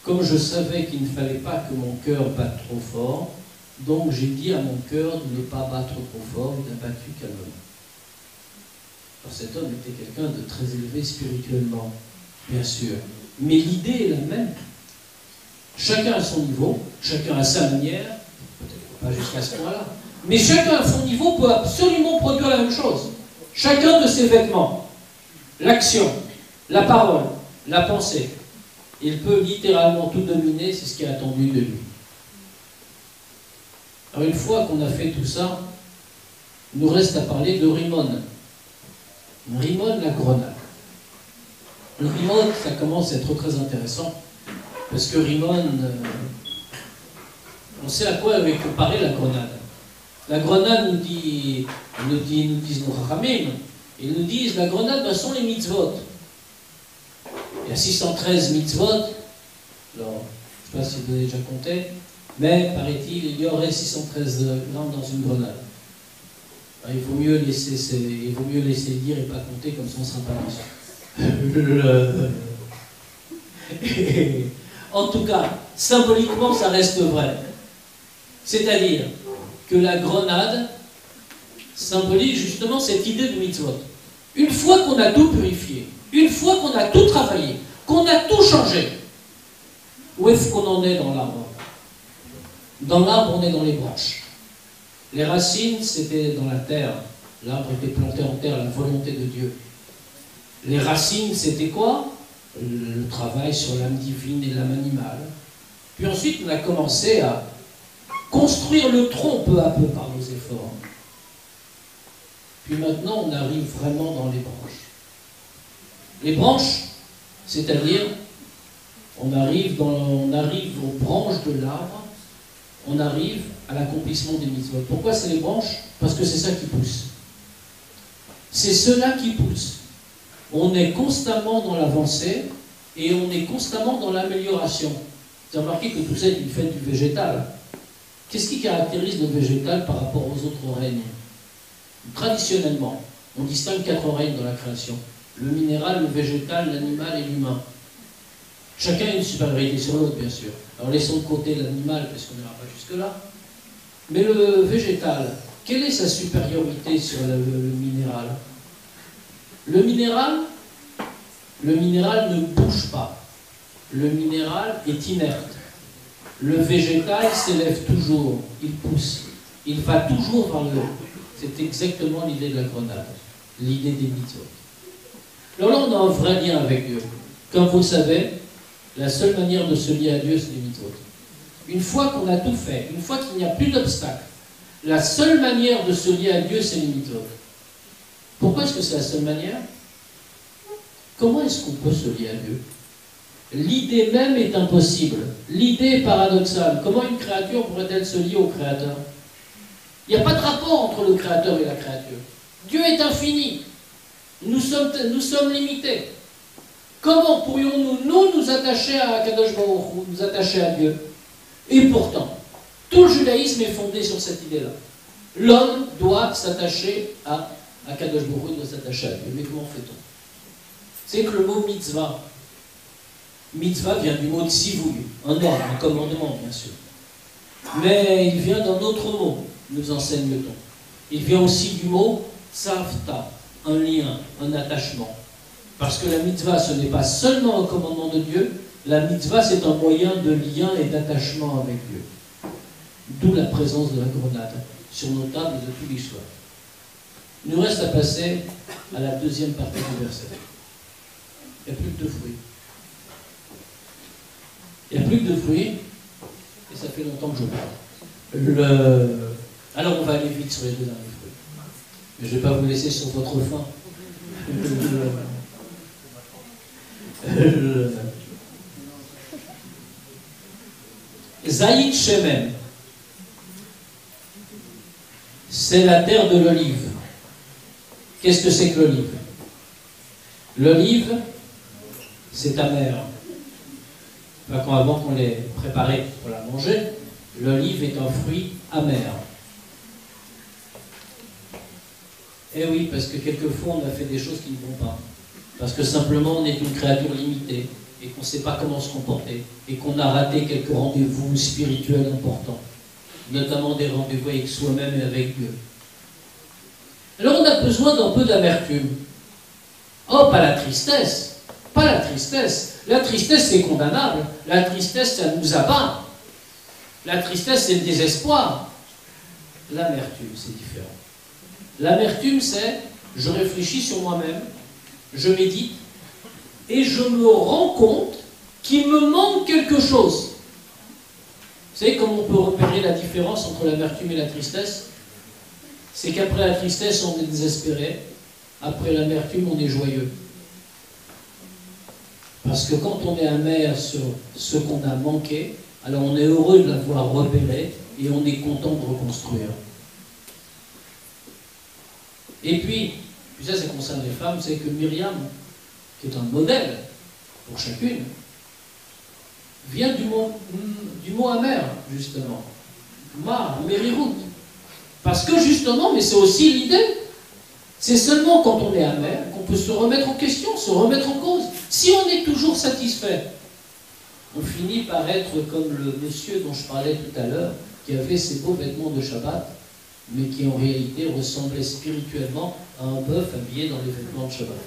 Comme je savais qu'il ne fallait pas que mon cœur batte trop fort, donc j'ai dit à mon cœur de ne pas battre trop fort, il n'a battu calmement. Alors cet homme était quelqu'un de très élevé spirituellement, bien sûr. Mais l'idée est la même. Chacun à son niveau, chacun à sa manière, peut-être pas jusqu'à ce point-là, mais chacun à son niveau peut absolument produire la même chose. Chacun de ses vêtements, l'action, la parole, la pensée, il peut littéralement tout dominer, c'est ce qui est attendu de lui. Alors une fois qu'on a fait tout ça, il nous reste à parler de Rimon. Rimon la grenade. Le Rimon, ça commence à être très intéressant, parce que Rimon, on sait à quoi est comparée la grenade. La grenade nous disent nos Chachamim, ils nous disent la grenade sont les mitzvot. Il y a 613 mitzvot, alors je ne sais pas si vous avez déjà compté, mais paraît-il, il y aurait 613 grammes dans une grenade. Alors, il vaut mieux laisser dire et pas compter, comme ça on ne sera pas déçu. En tout cas, symboliquement, ça reste vrai. C'est-à-dire que la grenade symbolise justement cette idée de mitzvot. Une fois qu'on a tout purifié, une fois qu'on a tout travaillé, qu'on a tout changé, où est-ce qu'on en est dans l'arbre? Dans l'arbre, on est dans les branches. Les racines, c'était dans la terre. L'arbre était planté en terre, la volonté de Dieu. Les racines, c'était quoi? Le travail sur l'âme divine et l'âme animale. Puis ensuite, on a commencé à construire le tronc peu à peu par nos efforts. Puis maintenant, on arrive vraiment dans les branches. Les branches, c'est-à-dire, on arrive aux branches de l'arbre, on arrive à l'accomplissement des mitzvot. Pourquoi c'est les branches? Parce que c'est ça qui pousse. C'est cela qui pousse. On est constamment dans l'avancée et on est constamment dans l'amélioration. Vous avez remarqué que tout ça est du fait du végétal. Qu'est-ce qui caractérise le végétal par rapport aux autres règnes? Traditionnellement, on distingue 4 règnes dans la création. Le minéral, le végétal, l'animal et l'humain. Chacun a une supériorité sur l'autre, bien sûr. Alors laissons de côté l'animal, parce qu'on n'ira pas jusque-là. Mais le végétal, quelle est sa supériorité sur le minéral? Le minéral ne bouge pas. Le minéral est inerte. Le végétal s'élève toujours, il pousse. Il va toujours vers le haut. C'est exactement l'idée de la grenade, l'idée des mitzvot. Alors là, on a un vrai lien avec Dieu. Comme vous le savez, la seule manière de se lier à Dieu, c'est les mitzvot. Une fois qu'on a tout fait, une fois qu'il n'y a plus d'obstacle, la seule manière de se lier à Dieu, c'est les mitzvot. Pourquoi est-ce que c'est la seule manière? Comment est-ce qu'on peut se lier à Dieu? L'idée même est impossible. L'idée est paradoxale. Comment une créature pourrait-elle se lier au Créateur? Il n'y a pas de rapport entre le Créateur et la créature. Dieu est infini. Nous sommes limités. Comment pourrions-nous, nous attacher à Kadosh Baruch Hu, nous attacher à Dieu? Et pourtant, tout le judaïsme est fondé sur cette idée-là. L'homme doit s'attacher à Kadosh Baruch Hu, il doit s'attacher à Dieu. Mais comment fait-on? C'est que le mot mitzvah, mitzvah vient du mot tzivouy, un ordre, un commandement, bien sûr. Mais il vient d'un autre mot, nous enseigne-t-on. Il vient aussi du mot tzavta, un lien, un attachement. Parce que la mitzvah, ce n'est pas seulement un commandement de Dieu, la mitzvah, c'est un moyen de lien et d'attachement avec Dieu. D'où la présence de la grenade sur nos tables de tous les soirs. Il nous reste à passer à la deuxième partie du verset. Il n'y a plus que de fruits. Il n'y a plus que de fruits, et ça fait longtemps que je parle. Alors on va aller vite sur les deux derniers fruits. Mais je ne vais pas vous laisser sur votre faim. Zaïd Shemen, c'est la terre de l'olive. Qu'est-ce que c'est que l'olive? L'olive, c'est amer. Enfin, avant qu'on l'ait préparée pour la manger, l'olive est un fruit amer. Eh oui, parce que quelquefois on a fait des choses qui ne vont pas. Parce que simplement on est une créature limitée et qu'on ne sait pas comment se comporter et qu'on a raté quelques rendez-vous spirituels importants, notamment des rendez-vous avec soi-même et avec Dieu. Alors on a besoin d'un peu d'amertume. Oh, pas la tristesse, pas la tristesse. La tristesse c'est condamnable, la tristesse ça nous abat. La tristesse c'est le désespoir. L'amertume c'est différent. L'amertume c'est, je réfléchis sur moi-même, je médite, et je me rends compte qu'il me manque quelque chose. Vous savez comment on peut repérer la différence entre l'amertume et la tristesse? C'est qu'après la tristesse, on est désespéré, après l'amertume, on est joyeux. Parce que quand on est amer sur ce qu'on a manqué, alors on est heureux de l'avoir repéré, et on est content de reconstruire. Et puis ça concerne les femmes, c'est que Myriam, qui est un modèle pour chacune, vient du mot amer, justement. Merirut. Parce que justement, mais c'est aussi l'idée, c'est seulement quand on est amer qu'on peut se remettre en question, se remettre en cause. Si on est toujours satisfait, on finit par être comme le monsieur dont je parlais tout à l'heure, qui avait ses beaux vêtements de Shabbat, mais qui en réalité ressemblait spirituellement à un bœuf habillé dans les vêtements de Shabbat.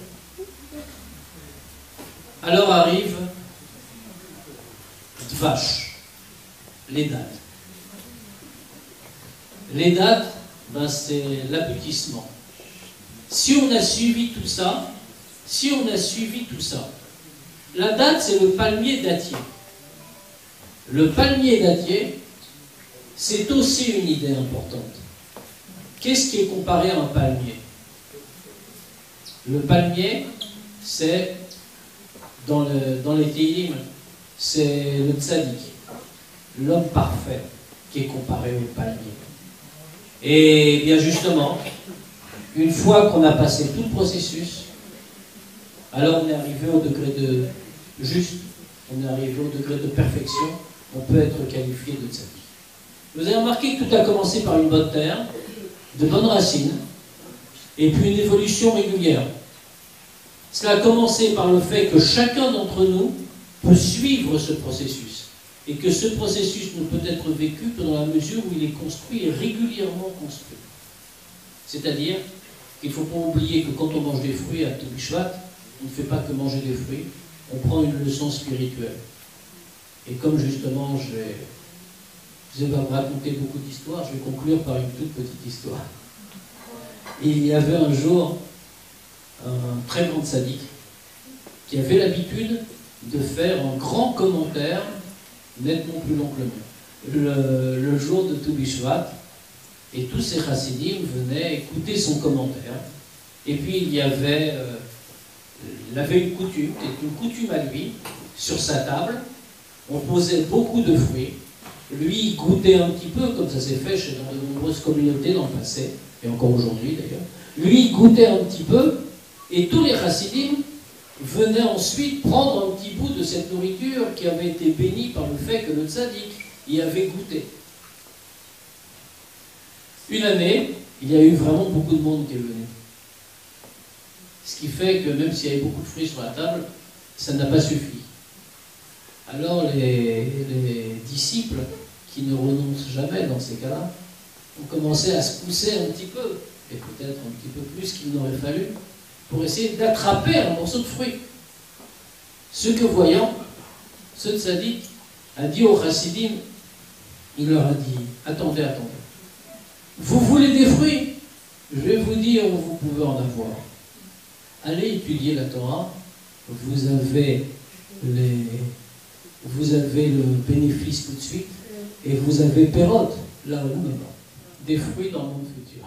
Alors arrive Dvash, les dates. Les dates, ben c'est l'aboutissement. Si on a suivi tout ça, la date c'est le palmier dattier. Le palmier dattier, c'est aussi une idée importante. Qu'est-ce qui est comparé à un palmier? Le palmier, c'est, dans les Tehillim, c'est le tzaddik, l'homme parfait, qui est comparé au palmier. Et bien justement, une fois qu'on a passé tout le processus, alors on est arrivé au degré de juste, on est arrivé au degré de perfection, on peut être qualifié de tzaddik. Vous avez remarqué que tout a commencé par une bonne terre, de bonnes racines, et puis une évolution régulière. Cela a commencé par le fait que chacun d'entre nous peut suivre ce processus, et que ce processus ne peut être vécu que dans la mesure où il est construit et régulièrement construit. C'est-à-dire qu'il ne faut pas oublier que quand on mange des fruits à Tobi Shvat, on ne fait pas que manger des fruits, on prend une leçon spirituelle. Et comme justement je vais vous raconter beaucoup d'histoires, je vais conclure par une toute petite histoire. Il y avait un jour un très grand tzaddik qui avait l'habitude de faire un grand commentaire, nettement plus long que le mien, le jour de Tobi Shvat, et tous ces chassidim venaient écouter son commentaire. Et puis il avait une coutume, qui est une coutume à lui, sur sa table, on posait beaucoup de fruits. Lui, il goûtait un petit peu, comme ça s'est fait dans de nombreuses communautés dans le passé, et encore aujourd'hui d'ailleurs. Lui, il goûtait un petit peu, et tous les chassidim venait ensuite prendre un petit bout de cette nourriture qui avait été bénie par le fait que le tzaddik y avait goûté. Une année, il y a eu vraiment beaucoup de monde qui est venu. Ce qui fait que même s'il y avait beaucoup de fruits sur la table, ça n'a pas suffi. Alors les disciples, qui ne renoncent jamais dans ces cas-là, ont commencé à se pousser un petit peu, et peut-être un petit peu plus qu'il n'aurait fallu, pour essayer d'attraper un morceau de fruit. Ce que voyant, ce tzaddik a dit aux chassidim, il leur a dit, attendez, attendez, vous voulez des fruits? Je vais vous dire où vous pouvez en avoir. Allez étudier la Torah, vous avez le bénéfice tout de suite, et vous avez Pérod, là où maintenant, des fruits dans le monde futur.